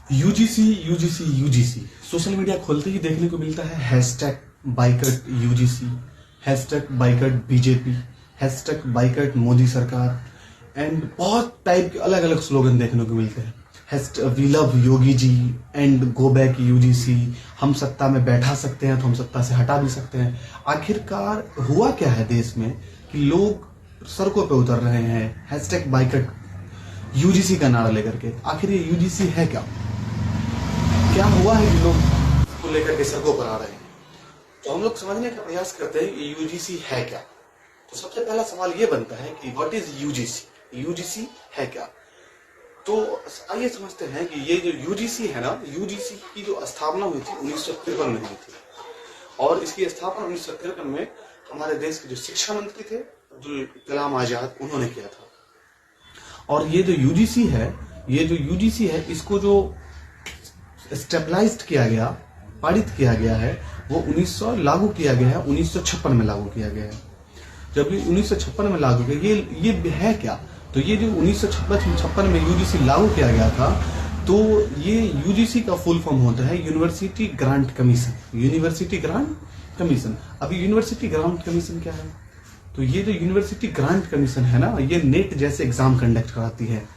UGC UGC UGC social media खोलते ही देखने को मिलता है hashtag boycott UGC, hashtag boycott BJP, hashtag boycott Modi सरकार एंड बहुत टाइप के अलग अलग स्लोगन देखने को मिलते हैं। We love Yogi ji and go back UGC, हम सत्ता में बैठा सकते हैं तो हम सत्ता से हटा भी सकते हैं। आखिरकार हुआ क्या है देश में कि लोग सड़कों पे उतर रहे हैं हैशटैग बाइकट यूजीसी का नारा लेकर के। आखिर ये यूजीसी है क्या? क्या हुआ है कि लोग इसको लेकर के सड़कों पर आ रहे हैं? तो हम लोग समझने का प्रयास करते हैं कि यूजीसी है क्या। तो सबसे पहला सवाल ये बनता है कि व्हाट इज यूजीसी, यूजीसी है क्या? तो आइए समझते हैं कि ये जो यूजीसी है ना, यूजीसी की जो स्थापना हुई थी 1953 में हुई थी और इसकी स्थापना 1953 में हमारे देश के जो शिक्षा मंत्री थे अब्दुल कलाम आजाद, उन्होंने किया था। और ये जो यूजीसी है, इसको जो स्टेबलाइज्ड किया गया, पारित किया गया है, वो 1956 में लागू किया गया है। जब ये 1956 में लागू किया, ये है क्या? तो ये जो 1956 में यूजीसी लागू किया गया था, तो ये यूजीसी का फुल फॉर्म होता है university grant commission. University grant commission. अभी यूनिवर्सिटी ग्रांट कमीशन क्या है? तो ये जो यूनिवर्सिटी ग्रांट कमीशन है ना, ये नेट जैसे एग्जाम कंडक्ट कराती है।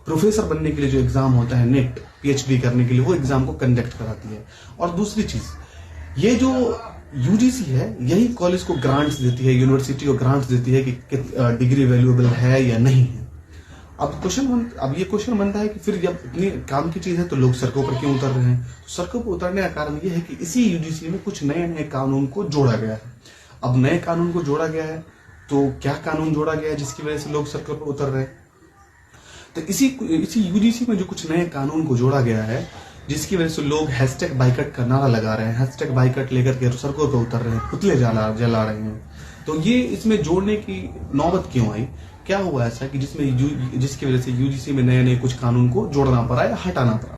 प्रोफेसर बनने के लिए जो एग्जाम होता है नेट, पीएचडी करने के लिए, वो एग्जाम को कंडक्ट कराती है। और दूसरी चीज, ये जो यूजीसी है यही कॉलेज को ग्रांट्स देती है, यूनिवर्सिटी को ग्रांट्स देती है कि डिग्री वैल्यूएबल है या नहीं है। अब ये क्वेश्चन बनता है कि फिर जब इतनी काम की चीज है तो लोग सड़कों पर क्यों उतर रहे हैं? तो सड़कों पर उतरने का कारण ये है कि इसी यूजीसी में कुछ नए नए कानून को जोड़ा गया है। अब नए कानून को जोड़ा गया है तो क्या कानून जोड़ा गया है जिसकी वजह से लोग सड़कों पर उतर रहे हैं? तो इसी यूजीसी में जो कुछ नए कानून को जोड़ा गया है जिसकी वजह से लोग हैशटैग बाइकट का नारा लगा रहे हैं, हैशटैग बाइकट लेकर के सड़कों पर उतर रहे हैं, पुतले जला रहे हैं। तो ये इसमें जोड़ने की नौबत क्यों आई? क्या हुआ ऐसा कि जिसकी वजह से यूजीसी में नए नए कुछ कानून को जोड़ना पड़ा या हटाना पड़ा?